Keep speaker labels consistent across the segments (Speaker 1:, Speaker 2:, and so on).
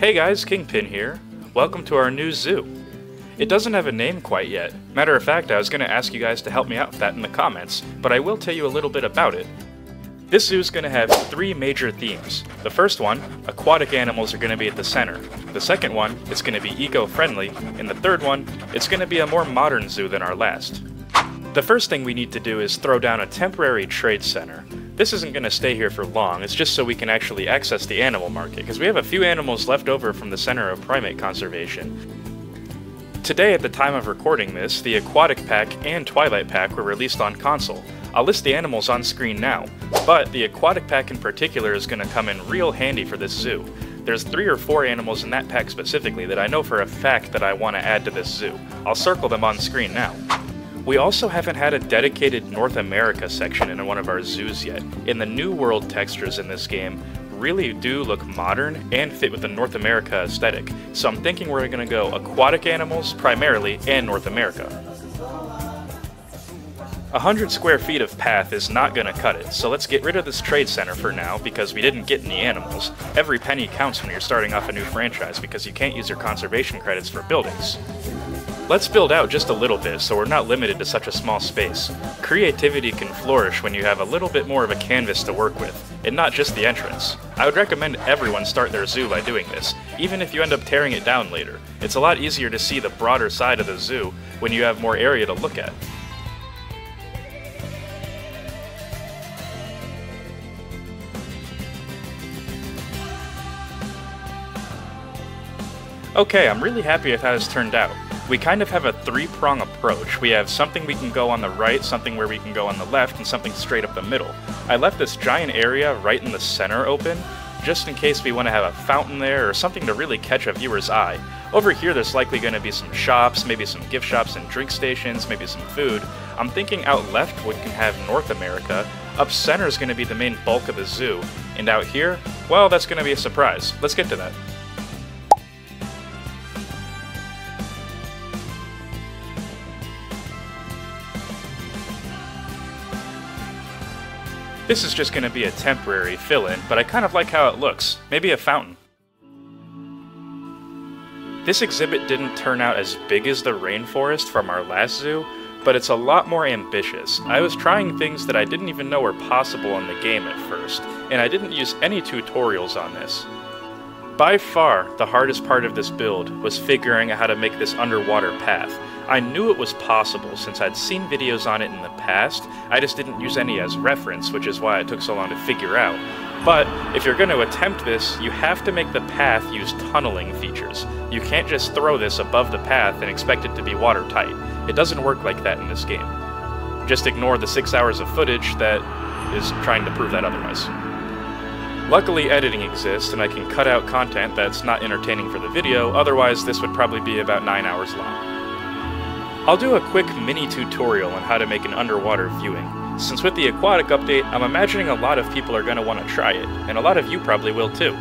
Speaker 1: Hey guys, Kingpin here. Welcome to our new zoo. It doesn't have a name quite yet. Matter of fact, I was going to ask you guys to help me out with that in the comments, but I will tell you a little bit about it. This zoo is going to have three major themes. The first one, aquatic animals are going to be at the center. The second one, it's going to be eco-friendly. And the third one, it's going to be a more modern zoo than our last. The first thing we need to do is throw down a temporary trade center. This isn't going to stay here for long, it's just so we can actually access the animal market, because we have a few animals left over from the Center of Primate Conservation. Today, at the time of recording this, the Aquatic Pack and Twilight Pack were released on console. I'll list the animals on screen now, but the Aquatic Pack in particular is going to come in real handy for this zoo. There's 3 or 4 animals in that pack specifically that I know for a fact that I want to add to this zoo. I'll circle them on screen now. We also haven't had a dedicated North America section in one of our zoos yet, and the New World textures in this game really do look modern and fit with the North America aesthetic, so I'm thinking we're going to go aquatic animals primarily and North America. 100 square feet of path is not going to cut it, so let's get rid of this trade center for now because we didn't get any animals. Every penny counts when you're starting off a new franchise because you can't use your conservation credits for buildings. Let's build out just a little bit so we're not limited to such a small space. Creativity can flourish when you have a little bit more of a canvas to work with, and not just the entrance. I would recommend everyone start their zoo by doing this, even if you end up tearing it down later. It's a lot easier to see the broader side of the zoo when you have more area to look at. Okay, I'm really happy with how this turned out. We kind of have a 3-prong approach. We have something we can go on the right, something where we can go on the left, and something straight up the middle. I left this giant area right in the center open, just in case we want to have a fountain there or something to really catch a viewer's eye. Over here there's likely going to be some shops, maybe some gift shops and drink stations, maybe some food. I'm thinking out left we can have North America, up center is going to be the main bulk of the zoo, and out here, well, that's going to be a surprise. Let's get to that. This is just going to be a temporary fill-in, but I kind of like how it looks. Maybe a fountain. This exhibit didn't turn out as big as the rainforest from our last zoo, but it's a lot more ambitious. I was trying things that I didn't even know were possible in the game at first, and I didn't use any tutorials on this. By far, the hardest part of this build was figuring out how to make this underwater path. I knew it was possible since I'd seen videos on it in the past, I just didn't use any as reference, which is why it took so long to figure out. But if you're going to attempt this, you have to make the path use tunneling features. You can't just throw this above the path and expect it to be watertight. It doesn't work like that in this game. Just ignore the 6 hours of footage that is trying to prove that otherwise. Luckily, editing exists, and I can cut out content that's not entertaining for the video, otherwise this would probably be about 9 hours long. I'll do a quick mini tutorial on how to make an underwater viewing. Since with the aquatic update, I'm imagining a lot of people are going to want to try it, and a lot of you probably will too.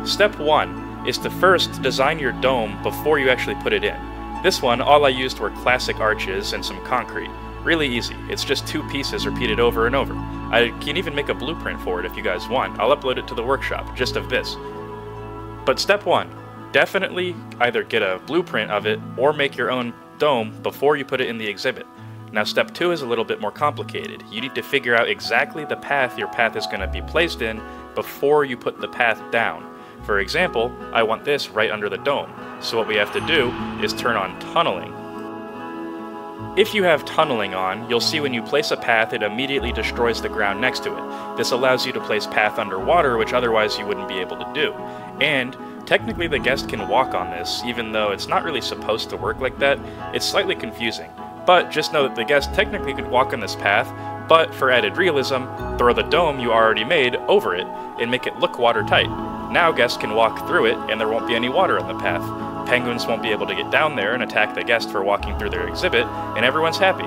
Speaker 1: Step 1 is to first design your dome before you actually put it in. This one, all I used were classic arches and some concrete. Really easy, it's just 2 pieces repeated over and over. I can even make a blueprint for it if you guys want. I'll upload it to the workshop, just of this. But step 1, definitely either get a blueprint of it or make your own dome before you put it in the exhibit. Now step 2 is a little bit more complicated. You need to figure out exactly the path your path is going to be placed in before you put the path down. For example, I want this right under the dome, so what we have to do is turn on tunneling. If you have tunneling on, you'll see when you place a path it immediately destroys the ground next to it. This allows you to place path underwater, which otherwise you wouldn't be able to do. And technically the guest can walk on this, even though it's not really supposed to work like that. It's slightly confusing. But just know that the guest technically could walk on this path, but for added realism, throw the dome you already made over it and make it look watertight. Now guests can walk through it and there won't be any water on the path. Penguins won't be able to get down there and attack the guest for walking through their exhibit, and everyone's happy.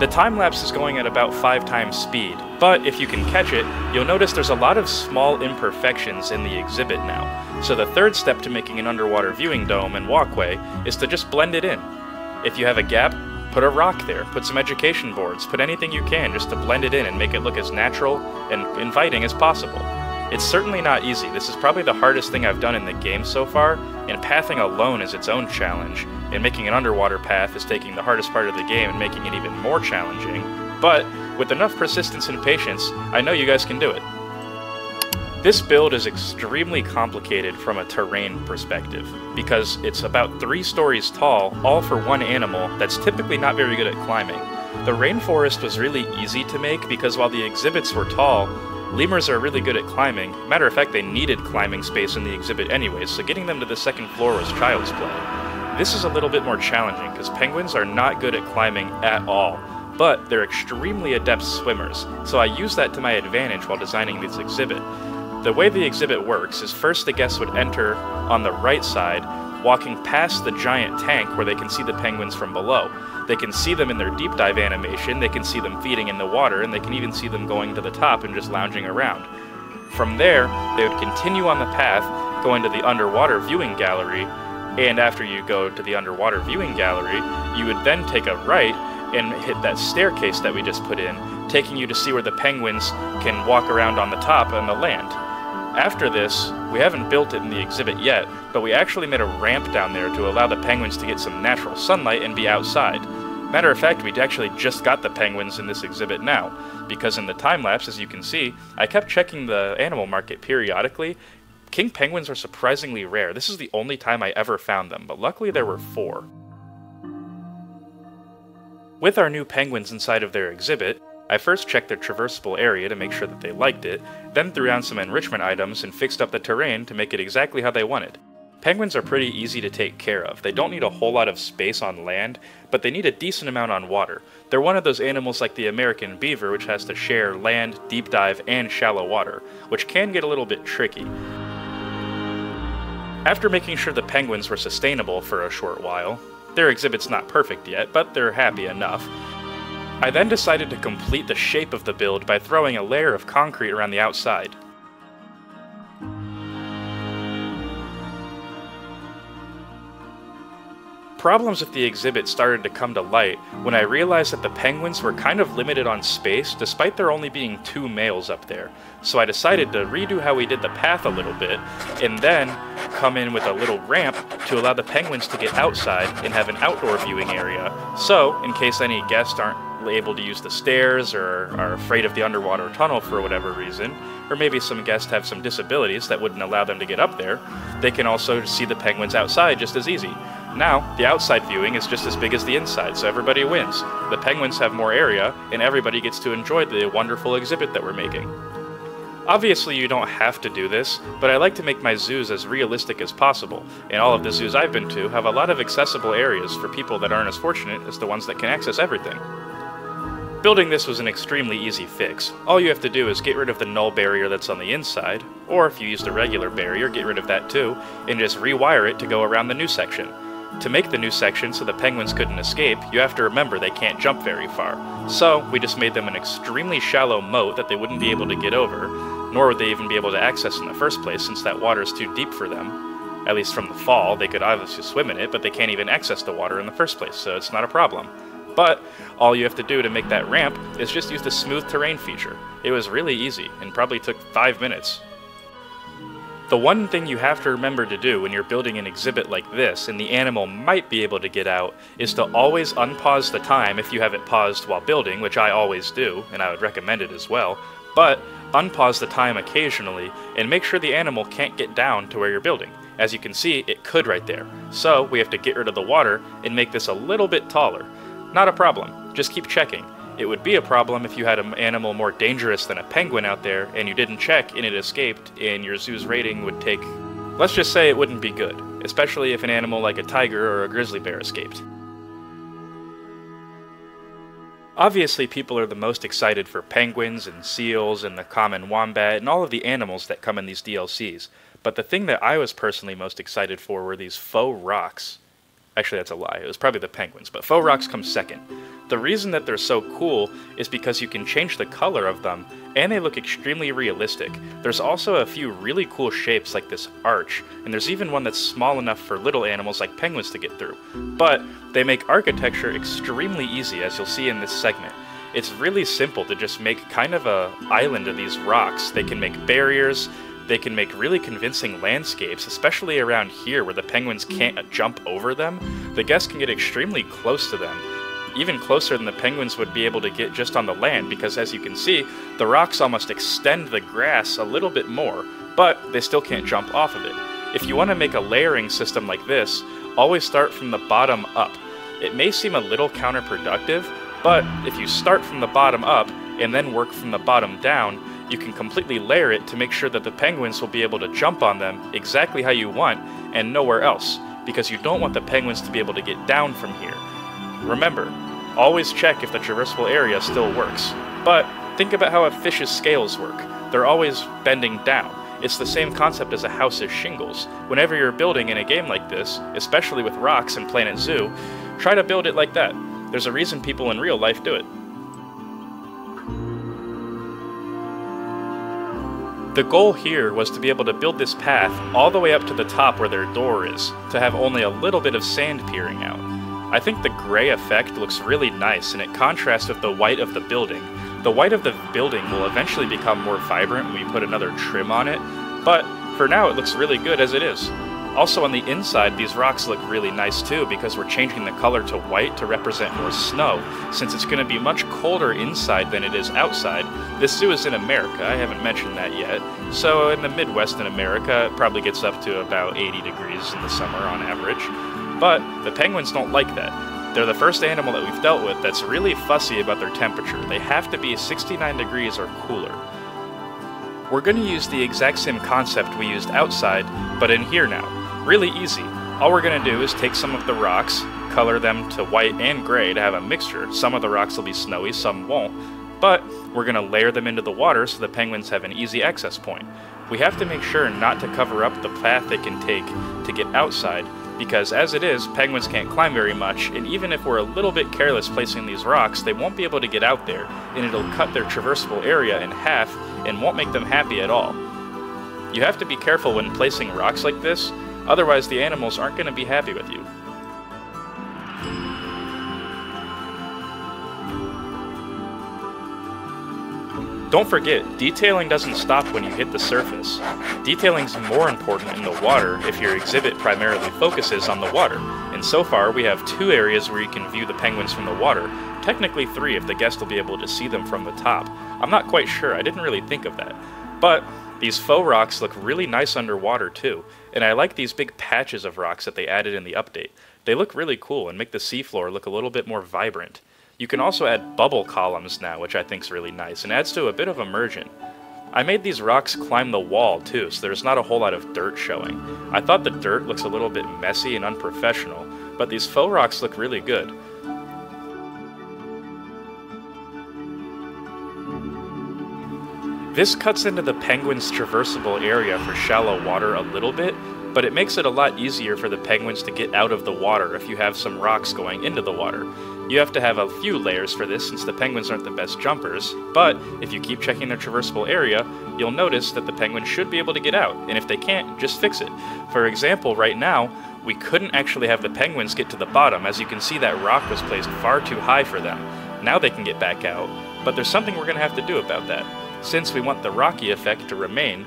Speaker 1: The time-lapse is going at about 5 times speed, but if you can catch it, you'll notice there's a lot of small imperfections in the exhibit now. So the third step to making an underwater viewing dome and walkway is to just blend it in. If you have a gap, put a rock there, put some education boards, put anything you can just to blend it in and make it look as natural and inviting as possible. It's certainly not easy. This is probably the hardest thing I've done in the game so far, and pathing alone is its own challenge, and making an underwater path is taking the hardest part of the game and making it even more challenging. But with enough persistence and patience, I know you guys can do it. This build is extremely complicated from a terrain perspective, because it's about 3 stories tall, all for one animal that's typically not very good at climbing. The rainforest was really easy to make because while the exhibits were tall, lemurs are really good at climbing. Matter of fact, they needed climbing space in the exhibit anyways, so getting them to the second floor was child's play. This is a little bit more challenging, because penguins are not good at climbing at all, but they're extremely adept swimmers, so I use that to my advantage while designing this exhibit. The way the exhibit works is first the guests would enter on the right side, walking past the giant tank where they can see the penguins from below. They can see them in their deep dive animation, they can see them feeding in the water, and they can even see them going to the top and just lounging around. From there, they would continue on the path, going to the underwater viewing gallery, and after you go to the underwater viewing gallery, you would then take a right and hit that staircase that we just put in, taking you to see where the penguins can walk around on the top on the land. After this, we haven't built it in the exhibit yet, but we actually made a ramp down there to allow the penguins to get some natural sunlight and be outside. Matter of fact, we actually just got the penguins in this exhibit now, because in the time-lapse, as you can see, I kept checking the animal market periodically. King penguins are surprisingly rare. This is the only time I ever found them, but luckily there were 4. With our new penguins inside of their exhibit, I first checked their traversable area to make sure that they liked it, then threw down some enrichment items and fixed up the terrain to make it exactly how they wanted. Penguins are pretty easy to take care of. They don't need a whole lot of space on land, but they need a decent amount on water. They're one of those animals like the American beaver, which has to share land, deep dive, and shallow water, which can get a little bit tricky. After making sure the penguins were sustainable for a short while, their exhibit's not perfect yet, but they're happy enough, I then decided to complete the shape of the build by throwing a layer of concrete around the outside. Problems with the exhibit started to come to light when I realized that the penguins were kind of limited on space despite there only being 2 males up there. So I decided to redo how we did the path a little bit, and then come in with a little ramp to allow the penguins to get outside and have an outdoor viewing area. So, in case any guests aren't able to use the stairs or are afraid of the underwater tunnel for whatever reason, or maybe some guests have some disabilities that wouldn't allow them to get up there, they can also see the penguins outside just as easy. Now, the outside viewing is just as big as the inside, so everybody wins. The penguins have more area, and everybody gets to enjoy the wonderful exhibit that we're making. Obviously, you don't have to do this, but I like to make my zoos as realistic as possible, and all of the zoos I've been to have a lot of accessible areas for people that aren't as fortunate as the ones that can access everything. Building this was an extremely easy fix. All you have to do is get rid of the null barrier that's on the inside, or if you used a regular barrier, get rid of that too, and just rewire it to go around the new section. To make the new section so the penguins couldn't escape, you have to remember they can't jump very far. So, we just made them an extremely shallow moat that they wouldn't be able to get over, nor would they even be able to access in the first place since that water is too deep for them. At least from the fall, they could obviously swim in it, but they can't even access the water in the first place, so it's not a problem. But all you have to do to make that ramp is just use the smooth terrain feature. It was really easy, and probably took 5 minutes. The one thing you have to remember to do when you're building an exhibit like this, and the animal might be able to get out, is to always unpause the time if you have it paused while building, which I always do, and I would recommend it as well, but unpause the time occasionally, and make sure the animal can't get down to where you're building. As you can see, it could right there. So we have to get rid of the water and make this a little bit taller. Not a problem, just keep checking. It would be a problem if you had an animal more dangerous than a penguin out there and you didn't check and it escaped, and your zoo's rating would take... Let's just say it wouldn't be good, especially if an animal like a tiger or a grizzly bear escaped. Obviously, people are the most excited for penguins and seals and the common wombat and all of the animals that come in these DLCs, but the thing that I was personally most excited for were these faux rocks. Actually, that's a lie. It was probably the penguins, but faux rocks come second. The reason that they're so cool is because you can change the color of them, and they look extremely realistic. There's also a few really cool shapes like this arch, and there's even one that's small enough for little animals like penguins to get through. But they make architecture extremely easy, as you'll see in this segment. It's really simple to just make kind of a island of these rocks. They can make barriers, they can make really convincing landscapes, especially around here where the penguins can't jump over them. The guests can get extremely close to them, even closer than the penguins would be able to get just on the land, because as you can see, the rocks almost extend the grass a little bit more, but they still can't jump off of it. If you want to make a layering system like this, always start from the bottom up. It may seem a little counterproductive, but if you start from the bottom up and then work from the bottom down, you can completely layer it to make sure that the penguins will be able to jump on them exactly how you want and nowhere else, because you don't want the penguins to be able to get down from here. Remember, always check if the traversable area still works, but think about how a fish's scales work. They're always bending down. It's the same concept as a house's shingles. Whenever you're building in a game like this, especially with rocks in Planet Zoo, try to build it like that. There's a reason people in real life do it. The goal here was to be able to build this path all the way up to the top where their door is, to have only a little bit of sand peering out. I think the gray effect looks really nice, and it contrasts with the white of the building. The white of the building will eventually become more vibrant when we put another trim on it, but for now it looks really good as it is. Also on the inside, these rocks look really nice too, because we're changing the color to white to represent more snow, since it's going to be much colder inside than it is outside. This zoo is in America, I haven't mentioned that yet, so in the Midwest in America it probably gets up to about 80 degrees in the summer on average. But the penguins don't like that. They're the first animal that we've dealt with that's really fussy about their temperature. They have to be 69 degrees or cooler. We're going to use the exact same concept we used outside, but in here now. Really easy. All we're going to do is take some of the rocks, color them to white and gray to have a mixture. Some of the rocks will be snowy, some won't, but we're going to layer them into the water so the penguins have an easy access point. We have to make sure not to cover up the path they can take to get outside, because as it is, penguins can't climb very much, and even if we're a little bit careless placing these rocks, they won't be able to get out there, and it'll cut their traversable area in half and won't make them happy at all. You have to be careful when placing rocks like this, otherwise the animals aren't going to be happy with you. Don't forget, detailing doesn't stop when you hit the surface. Detailing's more important in the water if your exhibit primarily focuses on the water, and so far we have 2 areas where you can view the penguins from the water, technically 3 if the guest will be able to see them from the top. I'm not quite sure, I didn't really think of that. But these faux rocks look really nice underwater too, and I like these big patches of rocks that they added in the update. They look really cool and make the seafloor look a little bit more vibrant. You can also add bubble columns now, which I think is really nice, and adds to a bit of immersion. I made these rocks climb the wall too, so there's not a whole lot of dirt showing. I thought the dirt looks a little bit messy and unprofessional, but these faux rocks look really good. This cuts into the penguins' traversable area for shallow water a little bit, but it makes it a lot easier for the penguins to get out of the water if you have some rocks going into the water. You have to have a few layers for this since the penguins aren't the best jumpers, but if you keep checking their traversable area, you'll notice that the penguins should be able to get out, and if they can't, just fix it. For example, right now, we couldn't actually have the penguins get to the bottom. As you can see, that rock was placed far too high for them. Now they can get back out, but there's something we're going to have to do about that. Since we want the rocky effect to remain,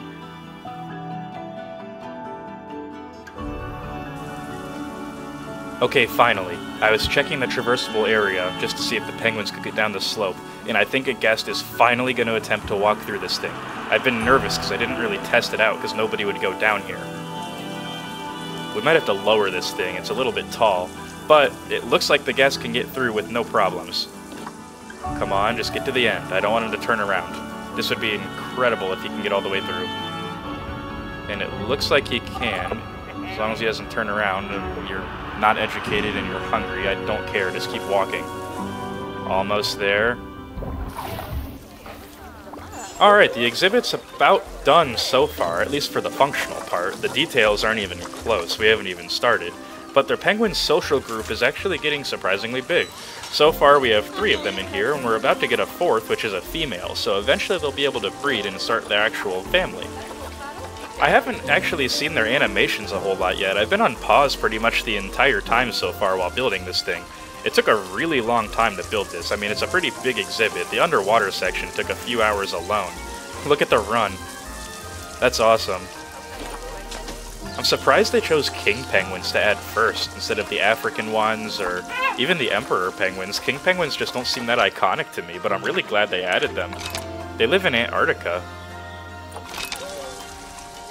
Speaker 1: okay, finally. I was checking the traversable area just to see if the penguins could get down the slope, and I think a guest is finally going to attempt to walk through this thing. I've been nervous because I didn't really test it out because nobody would go down here. We might have to lower this thing, it's a little bit tall, but it looks like the guest can get through with no problems. Come on, just get to the end. I don't want him to turn around. This would be incredible if he can get all the way through. And it looks like he can, as long as he doesn't turn around. You're not educated and you're hungry, I don't care, just keep walking. Almost there. Alright, the exhibit's about done so far, at least for the functional part. The details aren't even close, we haven't even started. But their penguin social group is actually getting surprisingly big. So far we have 3 of them in here, and we're about to get a 4th, which is a female, so eventually they'll be able to breed and start their actual family. I haven't actually seen their animations a whole lot yet. I've been on pause pretty much the entire time so far while building this thing, It took a really long time to build this. I mean, it's a pretty big exhibit. The underwater section took a few hours alone. Look at the run. That's awesome. I'm surprised they chose king penguins to add first instead of the African ones or even the emperor penguins. King penguins just don't seem that iconic to me, but I'm really glad they added them. They live in Antarctica.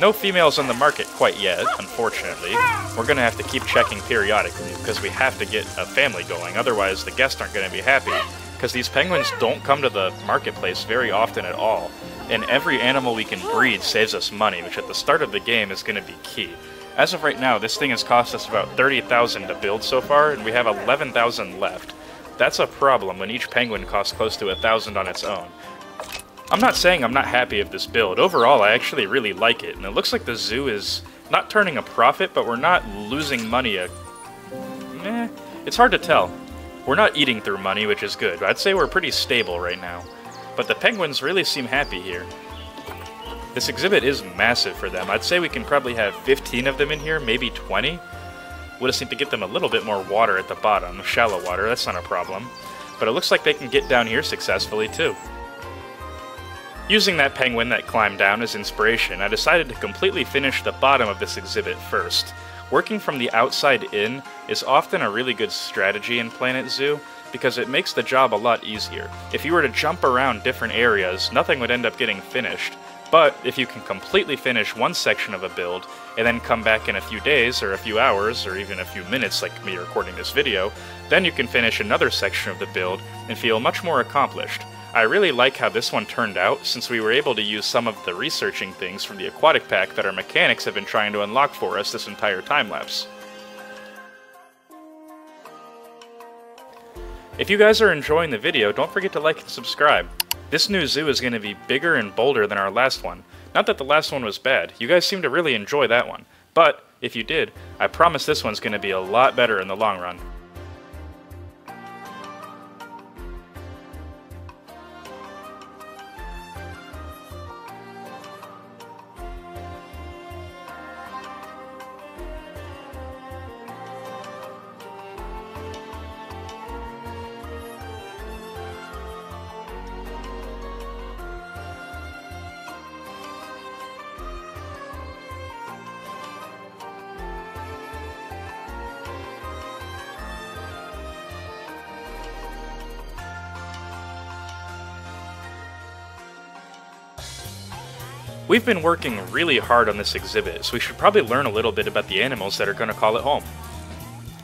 Speaker 1: No females on the market quite yet, unfortunately. We're gonna have to keep checking periodically because we have to get a family going, otherwise the guests aren't gonna be happy, because these penguins don't come to the marketplace very often at all. And every animal we can breed saves us money, which at the start of the game is going to be key. As of right now, this thing has cost us about 30,000 to build so far, and we have 11,000 left. That's a problem when each penguin costs close to 1,000 on its own. I'm not saying I'm not happy with this build. Overall, I actually really like it, and it looks like the zoo is not turning a profit, but we're not losing money. It's hard to tell. We're not eating through money, which is good. I'd say we're pretty stable right now. But the penguins really seem happy here. This exhibit is massive for them. I'd say we can probably have 15 of them in here, maybe 20. We'll just need to get them a little bit more water at the bottom, shallow water, that's not a problem. But it looks like they can get down here successfully too. Using that penguin that climbed down as inspiration, I decided to completely finish the bottom of this exhibit first. Working from the outside in is often a really good strategy in Planet Zoo, because it makes the job a lot easier. If you were to jump around different areas, nothing would end up getting finished. But if you can completely finish one section of a build, and then come back in a few days, or a few hours, or even a few minutes like me recording this video, then you can finish another section of the build and feel much more accomplished. I really like how this one turned out, since we were able to use some of the researching things from the aquatic pack that our mechanics have been trying to unlock for us this entire time-lapse. If you guys are enjoying the video, don't forget to like and subscribe. This new zoo is going to be bigger and bolder than our last one. Not that the last one was bad, you guys seem to really enjoy that one. But, if you did, I promise this one's going to be a lot better in the long run. We've been working really hard on this exhibit, so we should probably learn a little bit about the animals that are going to call it home.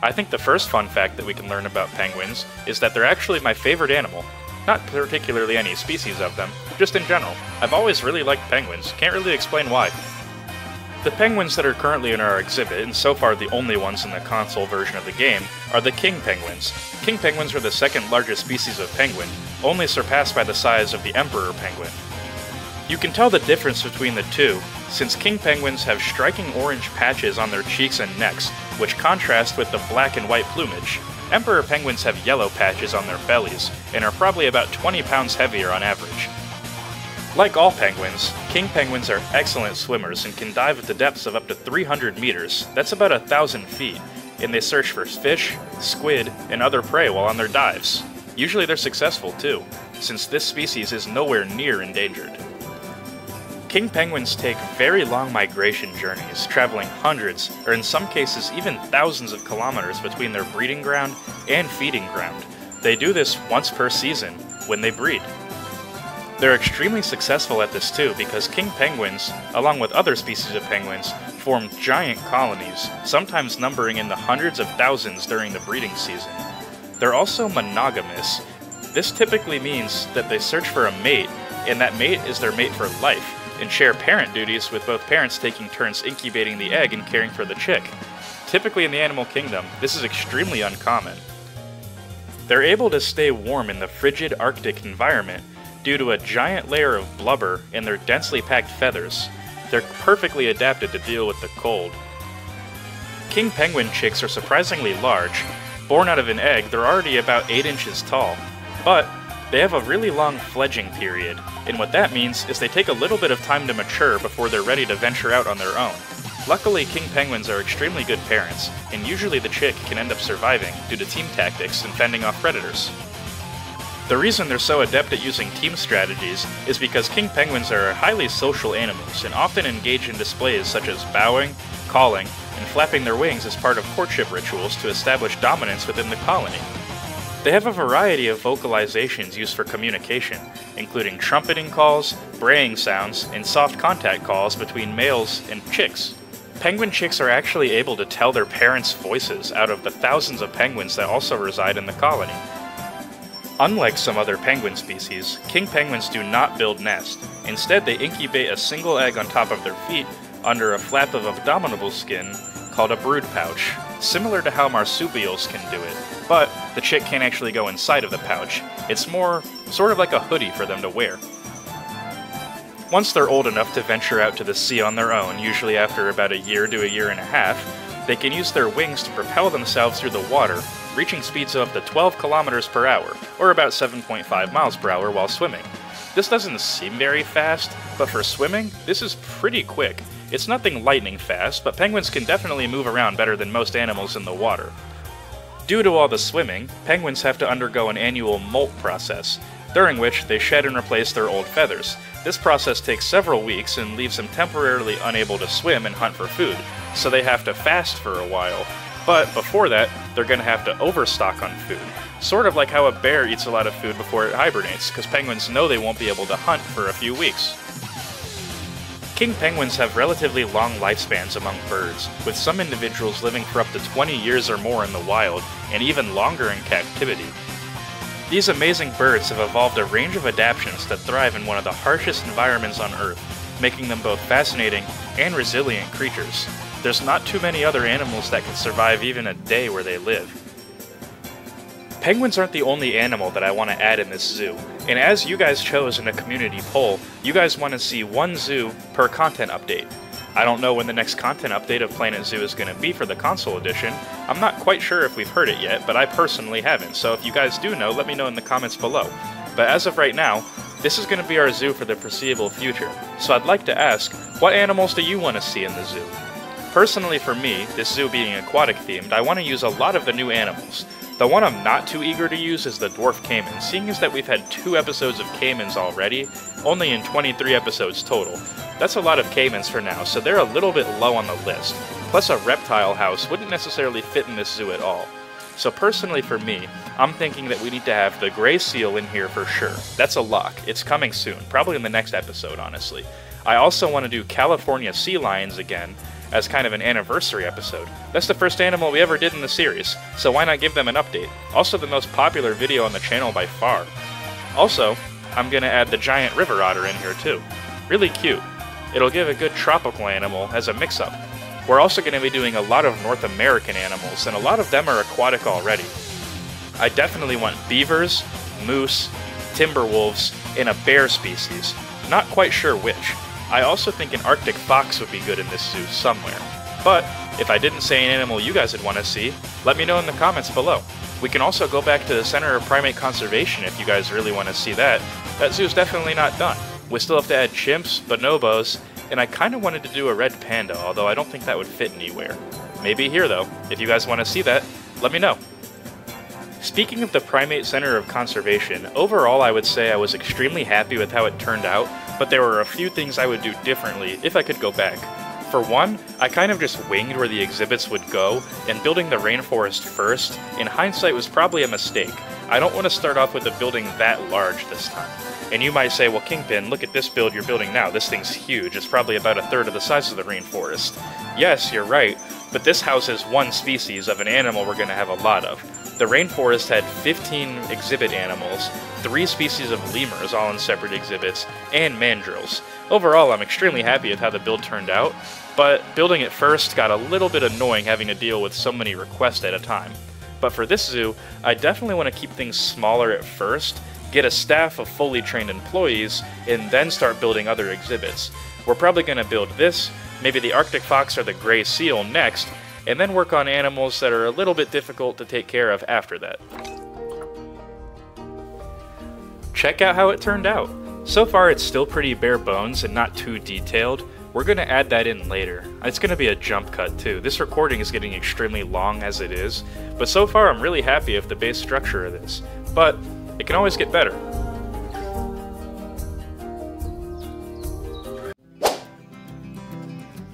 Speaker 1: I think the first fun fact that we can learn about penguins is that they're actually my favorite animal. Not particularly any species of them, just in general. I've always really liked penguins, can't really explain why. The penguins that are currently in our exhibit, and so far the only ones in the console version of the game, are the king penguins. King penguins are the second largest species of penguin, only surpassed by the size of the emperor penguin. You can tell the difference between the two, since king penguins have striking orange patches on their cheeks and necks, which contrast with the black and white plumage. Emperor penguins have yellow patches on their bellies, and are probably about 20 pounds heavier on average. Like all penguins, king penguins are excellent swimmers and can dive at the depths of up to 300 meters, that's about 1,000 feet, and they search for fish, squid, and other prey while on their dives. Usually they're successful too, since this species is nowhere near endangered. King penguins take very long migration journeys, traveling hundreds, or in some cases even thousands of kilometers between their breeding ground and feeding ground. They do this once per season, when they breed. They're extremely successful at this too, because king penguins, along with other species of penguins, form giant colonies, sometimes numbering in the hundreds of thousands during the breeding season. They're also monogamous. This typically means that they search for a mate, and that mate is their mate for life, and share parent duties with both parents taking turns incubating the egg and caring for the chick. Typically in the animal kingdom, this is extremely uncommon. They're able to stay warm in the frigid Arctic environment due to a giant layer of blubber and their densely packed feathers. They're perfectly adapted to deal with the cold. King penguin chicks are surprisingly large. Born out of an egg, they're already about 8 inches tall, but they have a really long fledging period, and what that means is they take a little bit of time to mature before they're ready to venture out on their own. Luckily, king penguins are extremely good parents, and usually the chick can end up surviving due to team tactics and fending off predators. The reason they're so adept at using team strategies is because king penguins are highly social animals and often engage in displays such as bowing, calling, and flapping their wings as part of courtship rituals to establish dominance within the colony. They have a variety of vocalizations used for communication, including trumpeting calls, braying sounds, and soft contact calls between males and chicks. Penguin chicks are actually able to tell their parents' voices out of the thousands of penguins that also reside in the colony. Unlike some other penguin species, king penguins do not build nests. Instead, they incubate a single egg on top of their feet under a flap of abdominal skin called a brood pouch, similar to how marsupials can do it, but the chick can't actually go inside of the pouch. It's more sort of like a hoodie for them to wear. Once they're old enough to venture out to the sea on their own, usually after about a year to a year and a half, they can use their wings to propel themselves through the water, reaching speeds of up to 12 kilometers per hour, or about 7.5 miles per hour while swimming. This doesn't seem very fast, but for swimming, this is pretty quick. It's nothing lightning fast, but penguins can definitely move around better than most animals in the water. Due to all the swimming, penguins have to undergo an annual molt process, during which they shed and replace their old feathers. This process takes several weeks and leaves them temporarily unable to swim and hunt for food, so they have to fast for a while. But before that, they're going to have to overstock on food. Sort of like how a bear eats a lot of food before it hibernates, because penguins know they won't be able to hunt for a few weeks. King penguins have relatively long lifespans among birds, with some individuals living for up to 20 years or more in the wild, and even longer in captivity. These amazing birds have evolved a range of adaptations that thrive in one of the harshest environments on Earth, making them both fascinating and resilient creatures. There's not too many other animals that can survive even a day where they live. Penguins aren't the only animal that I want to add in this zoo, and as you guys chose in a community poll, you guys want to see one zoo per content update. I don't know when the next content update of Planet Zoo is going to be for the console edition. I'm not quite sure if we've heard it yet, but I personally haven't, so if you guys do know, let me know in the comments below. But as of right now, this is going to be our zoo for the foreseeable future, so I'd like to ask, what animals do you want to see in the zoo? Personally for me, this zoo being aquatic themed, I want to use a lot of the new animals. The one I'm not too eager to use is the dwarf caiman, seeing as that we've had 2 episodes of caimans already, only in 23 episodes total. That's a lot of caimans for now, so they're a little bit low on the list. Plus a reptile house wouldn't necessarily fit in this zoo at all. So personally for me, I'm thinking that we need to have the gray seal in here for sure. That's a lock. It's coming soon, probably in the next episode, honestly. I also want to do California sea lions again, as kind of an anniversary episode. That's the first animal we ever did in the series, so why not give them an update? Also the most popular video on the channel by far. Also, I'm gonna add the giant river otter in here too. Really cute. It'll give a good tropical animal as a mix-up. We're also gonna be doing a lot of North American animals, and a lot of them are aquatic already. I definitely want beavers, moose, timber wolves, and a bear species. Not quite sure which. I also think an Arctic fox would be good in this zoo somewhere. But, if I didn't say an animal you guys would want to see, let me know in the comments below. We can also go back to the Center of Primate Conservation if you guys really want to see that. That zoo's definitely not done. We still have to add chimps, bonobos, and I kind of wanted to do a red panda, although I don't think that would fit anywhere. Maybe here though. If you guys want to see that, let me know. Speaking of the Primate Center of Conservation, overall I would say I was extremely happy with how it turned out, but there were a few things I would do differently if I could go back. For one, I kind of just winged where the exhibits would go, and building the rainforest first, in hindsight, was probably a mistake. I don't want to start off with a building that large this time. And you might say, well, Kingpin, look at this build you're building now. This thing's huge. It's probably about 1/3 of the size of the rainforest. Yes, you're right, but this houses one species of an animal we're going to have a lot of. The rainforest had 15 exhibit animals, 3 species of lemurs all in separate exhibits, and mandrills. Overall, I'm extremely happy with how the build turned out, but building it first got a little bit annoying having to deal with so many requests at a time. But for this zoo, I definitely want to keep things smaller at first, get a staff of fully trained employees, and then start building other exhibits. We're probably going to build this, maybe the Arctic fox or the gray seal next, and then work on animals that are a little bit difficult to take care of after that. Check out how it turned out. So far it's still pretty bare bones and not too detailed. We're going to add that in later. It's going to be a jump cut too. This recording is getting extremely long as it is, but so far I'm really happy with the base structure of this. But it can always get better.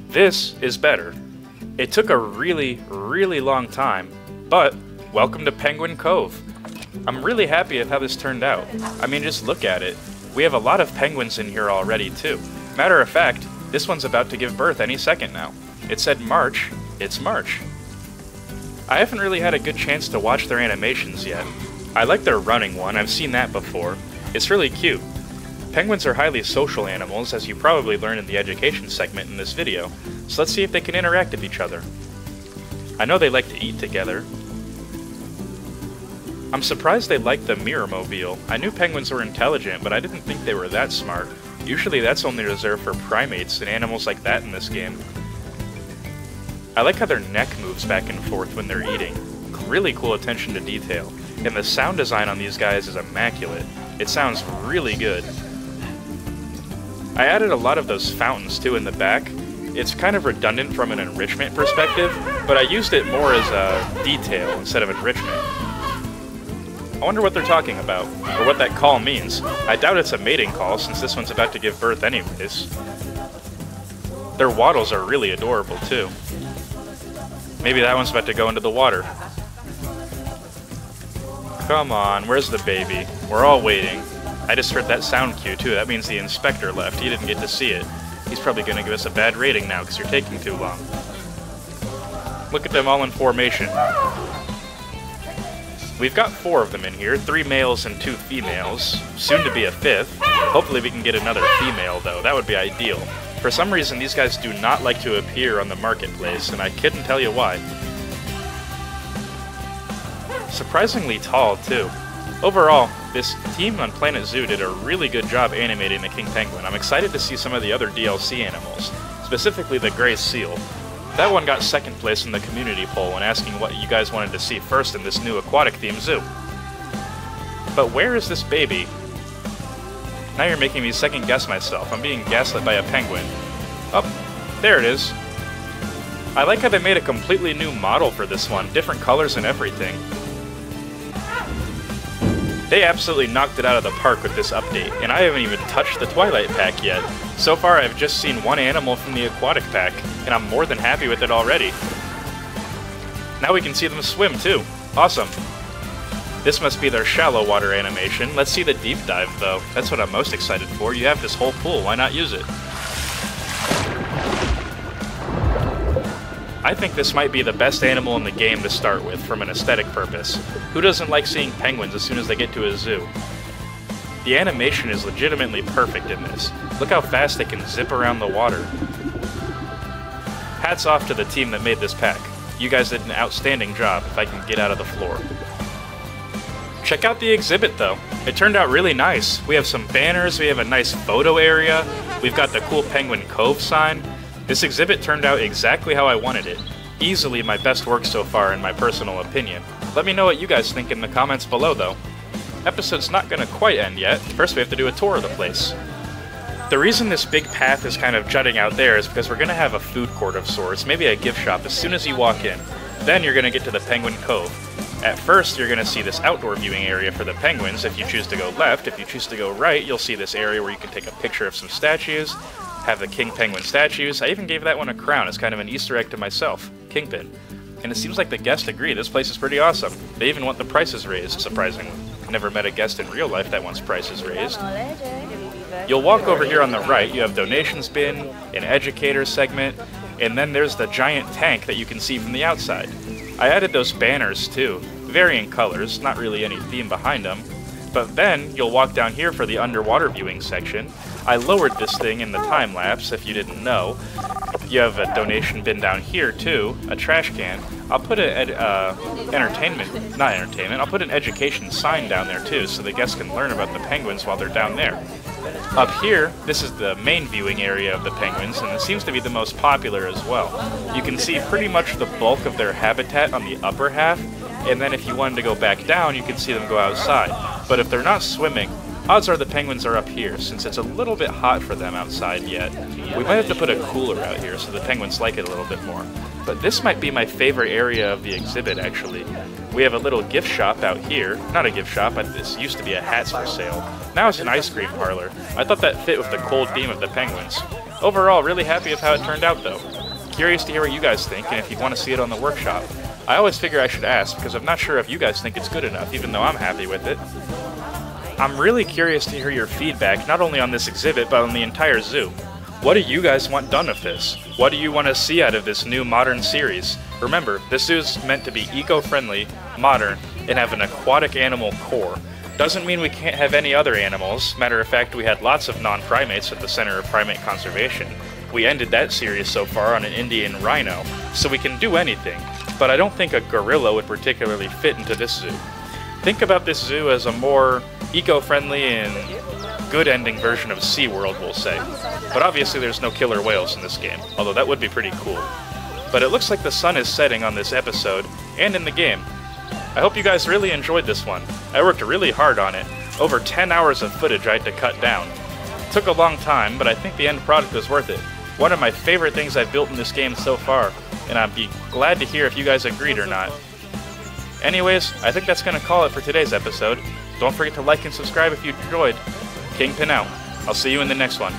Speaker 1: This is better. It took a really, really long time, but welcome to Penguin Cove. I'm really happy with how this turned out. I mean, just look at it. We have a lot of penguins in here already too. Matter of fact, this one's about to give birth any second now. It said March, it's March. I haven't really had a good chance to watch their animations yet. I like their running one, I've seen that before. It's really cute. Penguins are highly social animals, as you probably learned in the education segment in this video, so let's see if they can interact with each other. I know they like to eat together. I'm surprised they like the mirror-mobile. I knew penguins were intelligent, but I didn't think they were that smart. Usually that's only reserved for primates and animals like that in this game. I like how their neck moves back and forth when they're eating. Really cool attention to detail. And the sound design on these guys is immaculate. It sounds really good. I added a lot of those fountains too in the back. It's kind of redundant from an enrichment perspective, but I used it more as a detail instead of enrichment. I wonder what they're talking about, or what that call means. I doubt it's a mating call, since this one's about to give birth anyways. Their waddles are really adorable too. Maybe that one's about to go into the water. Come on, where's the baby? We're all waiting. I just heard that sound cue too. That means the inspector left. He didn't get to see it. He's probably going to give us a bad rating now because you're taking too long. Look at them all in formation. We've got 4 of them in here, 3 males and 2 females. Soon to be a 5th. Hopefully we can get another female though. That would be ideal. For some reason these guys do not like to appear on the marketplace, and I couldn't tell you why. Surprisingly tall too. Overall, this team on Planet Zoo did a really good job animating the king penguin. I'm excited to see some of the other DLC animals, specifically the gray seal. That one got 2nd place in the community poll when asking what you guys wanted to see first in this new aquatic-themed zoo. But where is this baby? Now you're making me second-guess myself. I'm being gaslit by a penguin. Oh, there it is. I like how they made a completely new model for this one, different colors and everything. They absolutely knocked it out of the park with this update, and I haven't even touched the Twilight Pack yet. So far I've just seen one animal from the Aquatic Pack, and I'm more than happy with it already. Now we can see them swim too. Awesome. This must be their shallow water animation. Let's see the deep dive though. That's what I'm most excited for. You have this whole pool, why not use it? I think this might be the best animal in the game to start with, from an aesthetic purpose. Who doesn't like seeing penguins as soon as they get to a zoo? The animation is legitimately perfect in this. Look how fast they can zip around the water. Hats off to the team that made this pack. You guys did an outstanding job, if I can get out of the floor. Check out the exhibit though. It turned out really nice. We have some banners, we have a nice photo area, we've got the cool Penguin Cove sign. This exhibit turned out exactly how I wanted it. Easily my best work so far in my personal opinion. Let me know what you guys think in the comments below though. Episode's not gonna quite end yet. First we have to do a tour of the place. The reason this big path is kind of jutting out there is because we're gonna have a food court of sorts, maybe a gift shop as soon as you walk in. Then you're gonna get to the Penguin Cove. At first, you're gonna see this outdoor viewing area for the penguins if you choose to go left. If you choose to go right, you'll see this area where you can take a picture of some statues, have the king penguin statues. I even gave that one a crown as kind of an Easter egg to myself, Kingpin. And it seems like the guests agree, this place is pretty awesome. They even want the prices raised, surprisingly. Never met a guest in real life that wants prices raised. You'll walk over here on the right, you have donations bin, an educator segment, and then there's the giant tank that you can see from the outside. I added those banners too, varying colors, not really any theme behind them. But then, you'll walk down here for the underwater viewing section. I lowered this thing in the time-lapse, if you didn't know. You have a donation bin down here, too, a trash can. I'll put an I'll put an education sign down there, too, so the guests can learn about the penguins while they're down there. Up here, this is the main viewing area of the penguins, and it seems to be the most popular as well. You can see pretty much the bulk of their habitat on the upper half, and then if you wanted to go back down, you can see them go outside. But if they're not swimming, Odds are the penguins are up here, since it's a little bit hot for them outside yet. We might have to put a cooler out here so the penguins like it a little bit more. But this might be my favorite area of the exhibit, actually. We have a little gift shop out here. Not a gift shop, but this used to be a hats for sale. Now it's an ice cream parlor. I thought that fit with the cold theme of the penguins. Overall, really happy with how it turned out, though. Curious to hear what you guys think, and if you want to see it on the workshop. I always figure I should ask, because I'm not sure if you guys think it's good enough, even though I'm happy with it. I'm really curious to hear your feedback, not only on this exhibit, but on the entire zoo. What do you guys want done with this? What do you want to see out of this new modern series? Remember, this zoo is meant to be eco-friendly, modern, and have an aquatic animal core. Doesn't mean we can't have any other animals. Matter of fact, we had lots of non-primates at the center of Primate Conservation. We ended that series so far on an Indian rhino, so we can do anything. But I don't think a gorilla would particularly fit into this zoo. Think about this zoo as a more eco-friendly and good-ending version of SeaWorld, we'll say. But obviously there's no killer whales in this game, although that would be pretty cool. But it looks like the sun is setting on this episode, and in the game. I hope you guys really enjoyed this one. I worked really hard on it. Over 10 hours of footage I had to cut down. It took a long time, but I think the end product was worth it. One of my favorite things I've built in this game so far, and I'd be glad to hear if you guys agreed or not. Anyways, I think that's going to call it for today's episode. Don't forget to like and subscribe if you enjoyed. Kingpin out. I'll see you in the next one.